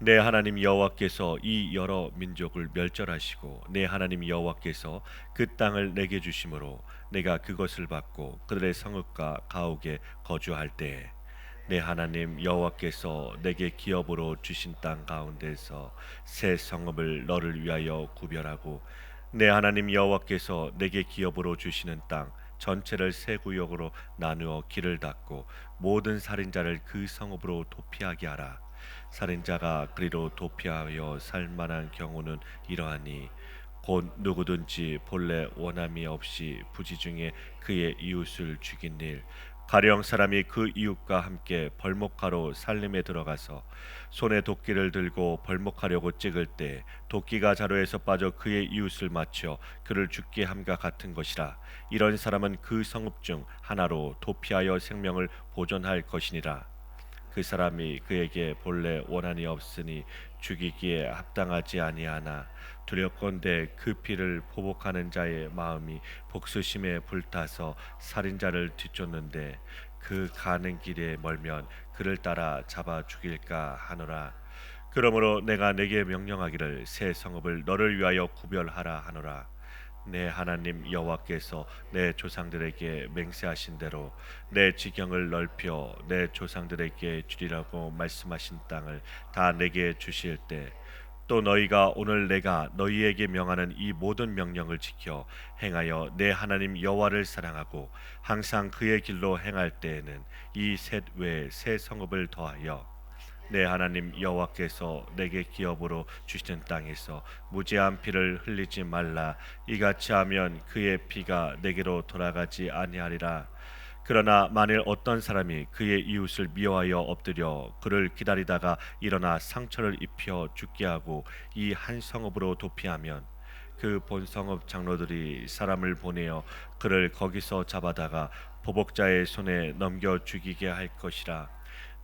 내 하나님 여호와께서 이 여러 민족을 멸절하시고 내 하나님 여호와께서 그 땅을 내게 주심으로 내가 그것을 받고 그들의 성읍과 가옥에 거주할 때에 내 하나님 여호와께서 내게 기업으로 주신 땅 가운데서 새 성읍을 너를 위하여 구별하고 내 하나님 여호와께서 내게 기업으로 주시는 땅 전체를 새 구역으로 나누어 길을 닫고 모든 살인자를 그 성읍으로 도피하게 하라. 살인자가 그리로 도피하여 살 만한 경우는 이러하니 곧 누구든지 본래 원함이 없이 부지 중에 그의 이웃을 죽인 일 가령 사람이 그 이웃과 함께 벌목하러 살림에 들어가서 손에 도끼를 들고 벌목하려고 찍을 때 도끼가 자루에서 빠져 그의 이웃을 맞춰 그를 죽게 함과 같은 것이라. 이런 사람은 그 성읍 중 하나로 도피하여 생명을 보존할 것이니라. 그 사람이 그에게 본래 원한이 없으니 죽이기에 합당하지 아니하나 두렵건대 그 피를 보복하는 자의 마음이 복수심에 불타서 살인자를 뒤쫓는데 그 가는 길에 멀면 그를 따라 잡아 죽일까 하노라. 그러므로 내가 내게 명령하기를 새 성읍을 너를 위하여 구별하라 하노라. 내 하나님 여호와께서 내 조상들에게 맹세하신 대로 내 지경을 넓혀 내 조상들에게 주리라고 말씀하신 땅을 다 내게 주실 때 또 너희가 오늘 내가 너희에게 명하는 이 모든 명령을 지켜 행하여 내 하나님 여호와를 사랑하고 항상 그의 길로 행할 때에는 이 셋 외에 새 성읍을 더하여 내 하나님 여호와께서 내게 기업으로 주시는 땅에서 무죄한 피를 흘리지 말라. 이같이 하면 그의 피가 내게로 돌아가지 아니하리라. 그러나 만일 어떤 사람이 그의 이웃을 미워하여 엎드려 그를 기다리다가 일어나 상처를 입혀 죽게 하고 이 한 성읍으로 도피하면 그 본성읍 장로들이 사람을 보내어 그를 거기서 잡아다가 보복자의 손에 넘겨 죽이게 할 것이라.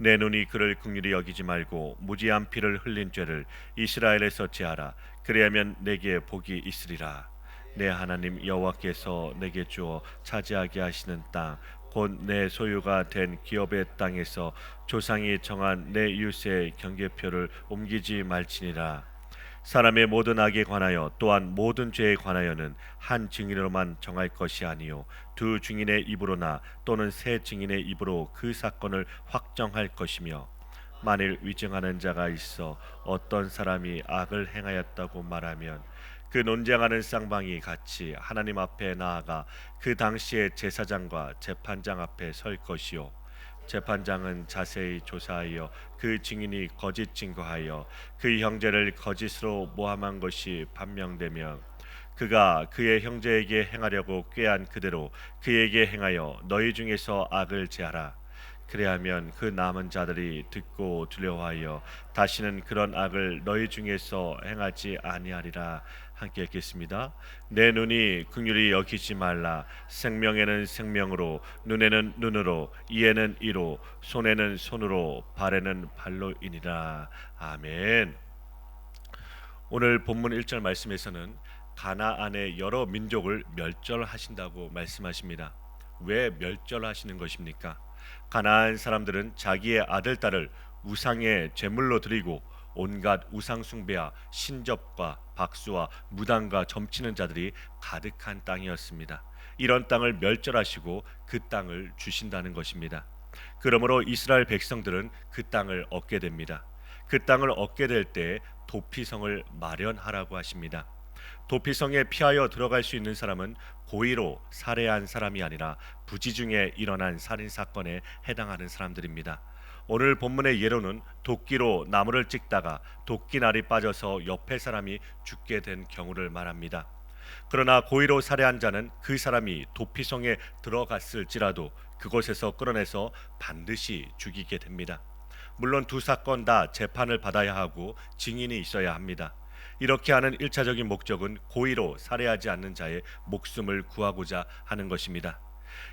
내 눈이 그를 긍휼히 여기지 말고 무지한 피를 흘린 죄를 이스라엘에서 제하라. 그리하면 내게 복이 있으리라. 내 하나님 여호와께서 내게 주어 차지하게 하시는 땅 곧 내 소유가 된 기업의 땅에서 조상이 정한 내 이웃의 경계표를 옮기지 말지니라. 사람의 모든 악에 관하여 또한 모든 죄에 관하여는 한 증인으로만 정할 것이 아니요 두 증인의 입으로나 또는 세 증인의 입으로 그 사건을 확정할 것이며 만일 위증하는 자가 있어 어떤 사람이 악을 행하였다고 말하면 그 논쟁하는 쌍방이 같이 하나님 앞에 나아가 그 당시에 제사장과 재판장 앞에 설 것이요 재판장은 자세히 조사하여 그 증인이 거짓 증거하여 그 형제를 거짓으로 모함한 것이 판명되며 그가 그의 형제에게 행하려고 꾀한 그대로 그에게 행하여 너희 중에서 악을 제하라. 그래야면 그 남은 자들이 듣고 두려워하여 다시는 그런 악을 너희 중에서 행하지 아니하리라. 함께 읽겠습니다. 내 눈이 긍휼히 여기지 말라. 생명에는 생명으로, 눈에는 눈으로, 이에는 이로, 손에는 손으로, 발에는 발로이니라. 아멘. 오늘 본문 1절 말씀에서는 가나안의 여러 민족을 멸절하신다고 말씀하십니다. 왜 멸절하시는 것입니까? 가나안 사람들은 자기의 아들 딸을 우상의 제물로 드리고 온갖 우상 숭배와 신접과 박수와 무당과 점치는 자들이 가득한 땅이었습니다. 이런 땅을 멸절하시고 그 땅을 주신다는 것입니다. 그러므로 이스라엘 백성들은 그 땅을 얻게 됩니다. 그 땅을 얻게 될 때 도피성을 마련하라고 하십니다. 도피성에 피하여 들어갈 수 있는 사람은 고의로 살해한 사람이 아니라 부지 중에 일어난 살인 사건에 해당하는 사람들입니다. 오늘 본문의 예로는 도끼로 나무를 찍다가 도끼날이 빠져서 옆에 사람이 죽게 된 경우를 말합니다. 그러나 고의로 살해한 자는 그 사람이 도피성에 들어갔을지라도 그곳에서 끌어내서 반드시 죽이게 됩니다. 물론 두 사건 다 재판을 받아야 하고 증인이 있어야 합니다. 이렇게 하는 1차적인 목적은 고의로 살해하지 않는 자의 목숨을 구하고자 하는 것입니다.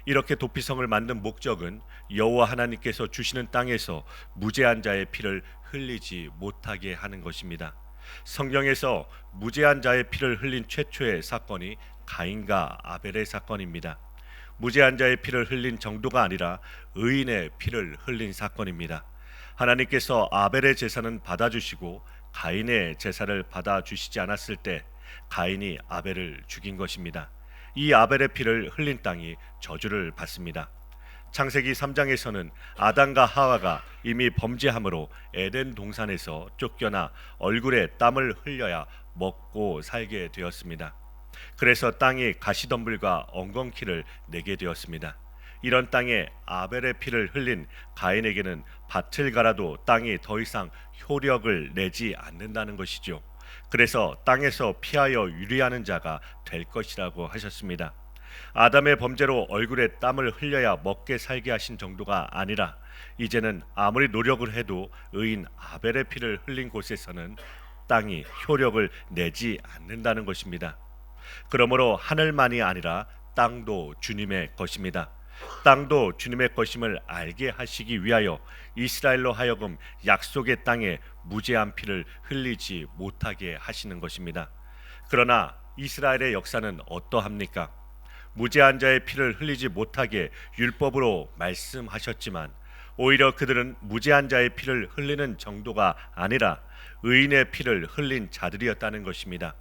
이렇게 도피성을 만든 목적은 여호와 하나님께서 주시는 땅에서 무죄한 자의 피를 흘리지 못하게 하는 것입니다. 성경에서 무죄한 자의 피를 흘린 최초의 사건이 가인과 아벨의 사건입니다. 무죄한 자의 피를 흘린 정도가 아니라 의인의 피를 흘린 사건입니다. 하나님께서 아벨의 제사는 받아주시고 가인의 제사를 받아주시지 않았을 때 가인이 아벨을 죽인 것입니다. 이 아벨의 피를 흘린 땅이 저주를 받습니다. 창세기 3장에서는 아담과 하와가 이미 범죄함으로 에덴 동산에서 쫓겨나 얼굴에 땀을 흘려야 먹고 살게 되었습니다. 그래서 땅이 가시덤불과 엉겅퀴를 내게 되었습니다. 이런 땅에 아벨의 피를 흘린 가인에게는 밭을 갈아도 땅이 더 이상 효력을 내지 않는다는 것이죠. 그래서 땅에서 피하여 유리하는 자가 될 것이라고 하셨습니다. 아담의 범죄로 얼굴에 땀을 흘려야 먹게 살게 하신 정도가 아니라 이제는 아무리 노력을 해도 의인 아벨의 피를 흘린 곳에서는 땅이 효력을 내지 않는다는 것입니다. 그러므로 하늘만이 아니라 땅도 주님의 것입니다. 땅도 주님의 것임을 알게 하시기 위하여 이스라엘로 하여금 약속의 땅에 무죄한 피를 흘리지 못하게 하시는 것입니다. 그러나 이스라엘의 역사는 어떠합니까? 무죄한 자의 피를 흘리지 못하게 율법으로 말씀하셨지만 오히려 그들은 무죄한 자의 피를 흘리는 정도가 아니라 의인의 피를 흘린 자들이었다는 것입니다.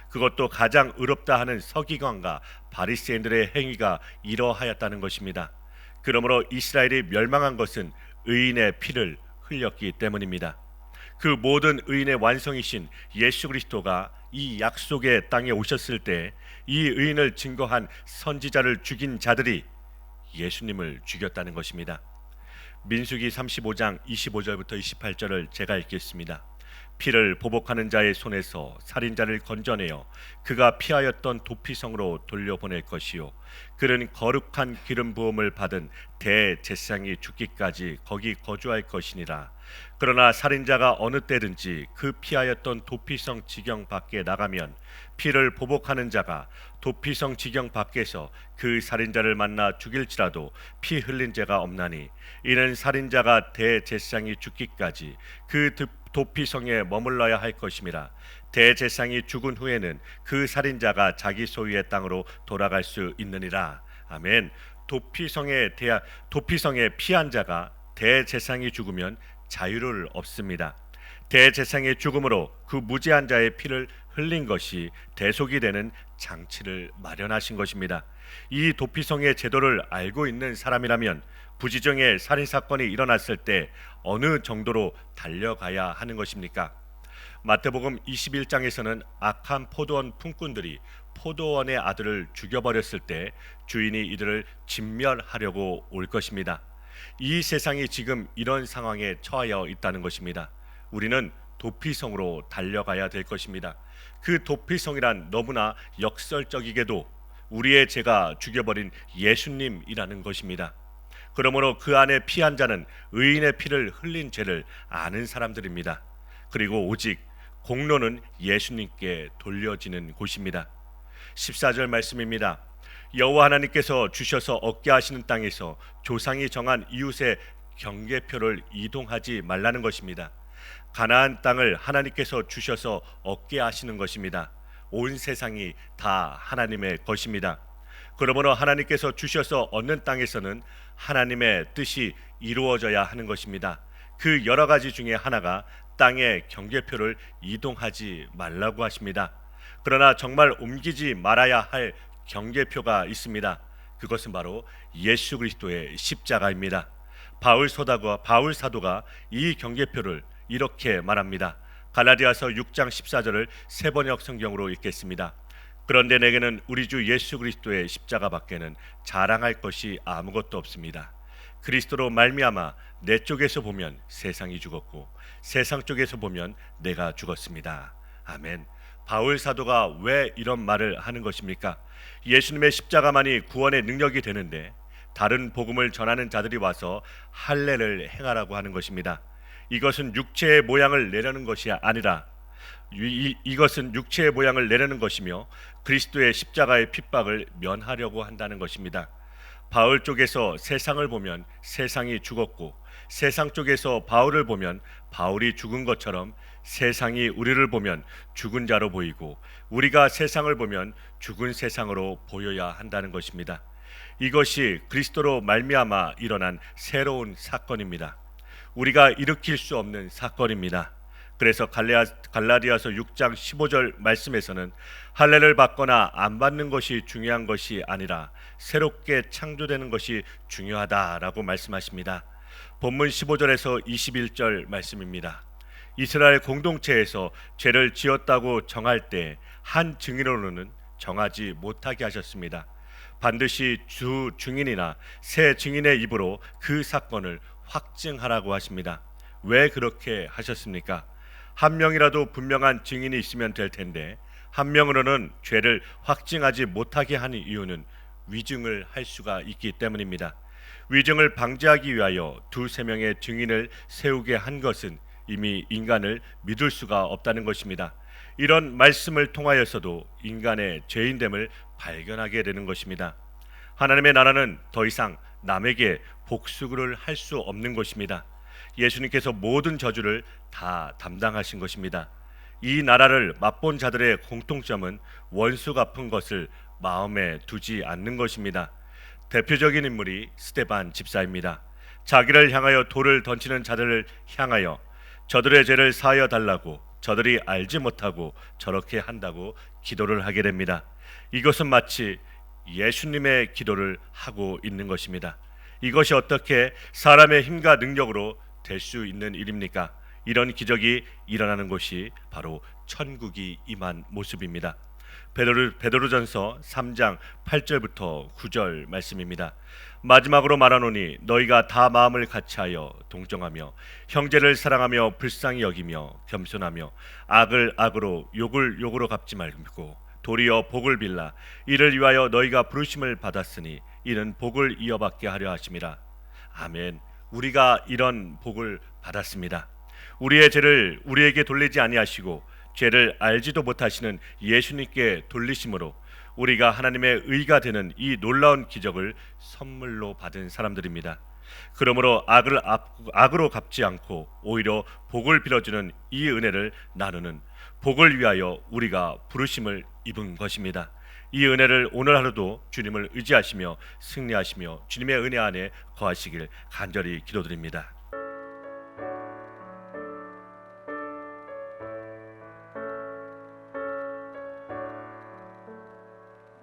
그것도 가장 의롭다 하는 서기관과 바리새인들의 행위가 이러하였다는 것입니다. 그러므로 이스라엘이 멸망한 것은 의인의 피를 흘렸기 때문입니다. 그 모든 의인의 완성이신 예수 그리스도가 이 약속의 땅에 오셨을 때 이 의인을 증거한 선지자를 죽인 자들이 예수님을 죽였다는 것입니다. 민수기 35장 25절부터 28절을 제가 읽겠습니다. 피를 보복하는 자의 손에서 살인자를 건져내어 그가 피하였던 도피성으로 돌려보낼 것이요 그는 거룩한 기름 부음을 받은 대제사장이 죽기까지 거기 거주할 것이니라. 그러나 살인자가 어느 때든지 그 피하였던 도피성 지경 밖에 나가면 피를 보복하는 자가 도피성 지경 밖에서 그 살인자를 만나 죽일지라도 피 흘린 죄가 없나니 이는 살인자가 대제사장이 죽기까지 그 도피성에 머물러야 할 것임이라. 대제사장이 죽은 후에는 그 살인자가 자기 소유의 땅으로 돌아갈 수 있느니라. 아멘. 도피성에 피한 자가 대제사장이 죽으면 자유를 얻습니다. 대제사장의 죽음으로 그 무죄한 자의 피를 흘린 것이 대속이 되는 장치를 마련하신 것입니다. 이 도피성의 제도를 알고 있는 사람이라면 부지정의 살인사건이 일어났을 때 어느 정도로 달려가야 하는 것입니까? 마태복음 21장에서는 악한 포도원 품꾼들이 포도원의 아들을 죽여버렸을 때 주인이 이들을 진멸하려고 올 것입니다. 이 세상이 지금 이런 상황에 처하여 있다는 것입니다. 우리는 도피성으로 달려가야 될 것입니다. 그 도피성이란 너무나 역설적이게도 우리의 죄가 죽여버린 예수님이라는 것입니다. 그러므로 그 안에 피한 자는 의인의 피를 흘린 죄를 아는 사람들입니다. 그리고 오직 공로는 예수님께 돌려지는 곳입니다. 14절 말씀입니다. 여호와 하나님께서 주셔서 얻게 하시는 땅에서 조상이 정한 이웃의 경계표를 이동하지 말라는 것입니다. 가나안 땅을 하나님께서 주셔서 얻게 하시는 것입니다. 온 세상이 다 하나님의 것입니다. 그러므로 하나님께서 주셔서 얻는 땅에서는 하나님의 뜻이 이루어져야 하는 것입니다. 그 여러 가지 중에 하나가 땅의 경계표를 이동하지 말라고 하십니다. 그러나 정말 옮기지 말아야 할 경계표가 있습니다. 그것은 바로 예수 그리스도의 십자가입니다. 바울 사도가 이 경계표를 이렇게 말합니다. 갈라디아서 6장 14절을 세번역 성경으로 읽겠습니다. 그런데 내게는 우리 주 예수 그리스도의 십자가 밖에는 자랑할 것이 아무것도 없습니다. 그리스도로 말미암아 내 쪽에서 보면 세상이 죽었고 세상 쪽에서 보면 내가 죽었습니다. 아멘. 바울 사도가 왜 이런 말을 하는 것입니까? 예수님의 십자가만이 구원의 능력이 되는데 다른 복음을 전하는 자들이 와서 할례를 행하라고 하는 것입니다. 이것은 육체의 모양을 내려는 것이 아니라 이것은 육체의 모양을 내려는 것이며 그리스도의 십자가의 핍박을 면하려고 한다는 것입니다. 바울 쪽에서 세상을 보면 세상이 죽었고 세상 쪽에서 바울을 보면 바울이 죽은 것처럼 세상이 우리를 보면 죽은 자로 보이고 우리가 세상을 보면 죽은 세상으로 보여야 한다는 것입니다. 이것이 그리스도로 말미암아 일어난 새로운 사건입니다. 우리가 일으킬 수 없는 사건입니다. 그래서 갈라디아서 6장 15절 말씀에서는 할례를 받거나 안 받는 것이 중요한 것이 아니라 새롭게 창조되는 것이 중요하다라고 말씀하십니다. 본문 15절에서 21절 말씀입니다. 이스라엘 공동체에서 죄를 지었다고 정할 때 한 증인으로는 정하지 못하게 하셨습니다. 반드시 주 증인이나 새 증인의 입으로 그 사건을 확증하라고 하십니다. 왜 그렇게 하셨습니까? 한 명이라도 분명한 증인이 있으면 될 텐데 한 명으로는 죄를 확증하지 못하게 하는 이유는 위증을 할 수가 있기 때문입니다. 위증을 방지하기 위하여 두세 명의 증인을 세우게 한 것은 이미 인간을 믿을 수가 없다는 것입니다. 이런 말씀을 통하여서도 인간의 죄인됨을 발견하게 되는 것입니다. 하나님의 나라는 더 이상 남에게 복수를 할 수 없는 것입니다. 예수님께서 모든 저주를 다 담당하신 것입니다. 이 나라를 맛본 자들의 공통점은 원수 갚은 것을 마음에 두지 않는 것입니다. 대표적인 인물이 스데반 집사입니다. 자기를 향하여 돌을 던지는 자들을 향하여 저들의 죄를 사하여 달라고 저들이 알지 못하고 저렇게 한다고 기도를 하게 됩니다. 이것은 마치 예수님의 기도를 하고 있는 것입니다. 이것이 어떻게 사람의 힘과 능력으로 될 수 있는 일입니까? 이런 기적이 일어나는 곳이 바로 천국이 임한 모습입니다. 베드로전서 3장 8절부터 9절 말씀입니다. 마지막으로 말하노니 너희가 다 마음을 같이하여 동정하며 형제를 사랑하며 불쌍히 여기며 겸손하며 악을 악으로 욕을 욕으로 갚지 말고 도리어 복을 빌라. 이를 위하여 너희가 부르심을 받았으니 이는 복을 이어받게 하려 하심이라. 아멘. 우리가 이런 복을 받았습니다. 우리의 죄를 우리에게 돌리지 아니하시고 죄를 알지도 못하시는 예수님께 돌리심으로 우리가 하나님의 의가 되는 이 놀라운 기적을 선물로 받은 사람들입니다. 그러므로 악으로 갚지 않고 오히려 복을 빌어주는 이 은혜를 나누는 복을 위하여 우리가 부르심을 입은 것입니다. 이 은혜를 오늘 하루도 주님을 의지하시며 승리하시며 주님의 은혜 안에 거하시길 간절히 기도드립니다.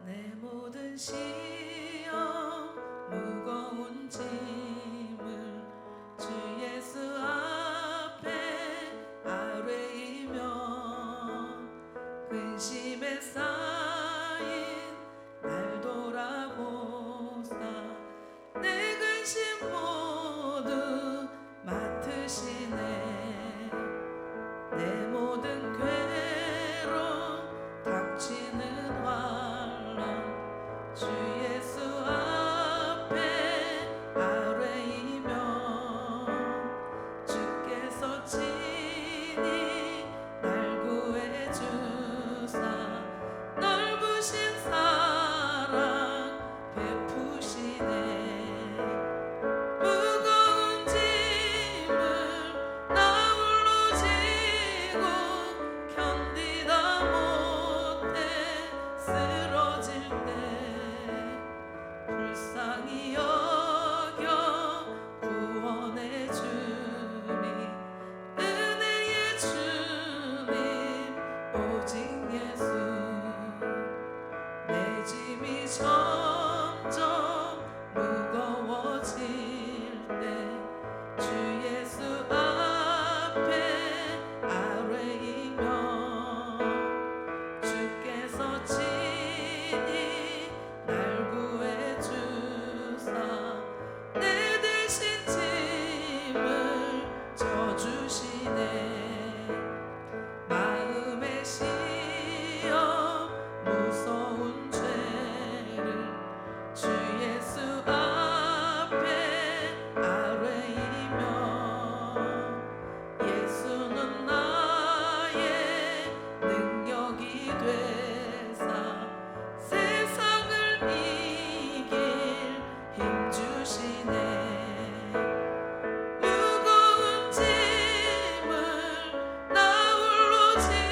내 모든 시험 무거운 짐을 주 예수 앞에 아뢰이며 근심에 쌓인 날 돌아보사 내 근심 모두 맡으시네. 내 모든 괴로움 닥치는 환란 주 예수 앞에 아뢰이며 주께서 친히 날 구해주사 넓으신 사랑 베푸시네. 무거운 짐을 나 홀로 지고 견디다 못해 쓰러질 때 불쌍히 여겨 구원해 주니 은혜의 주님 오직 예수. 내 짐이 점점 무거워질 때 주 예수 앞에 아뢰이며 주께서 친히 날 구해주사 내 대신 짐을 져주시네. 마음의 시험 무서운 죄를 주 예수 앞에 아뢰이며 예수는 나의 능력이 되사 세상을 이길 힘 주시네. 무거운 짐을 나 홀로 지고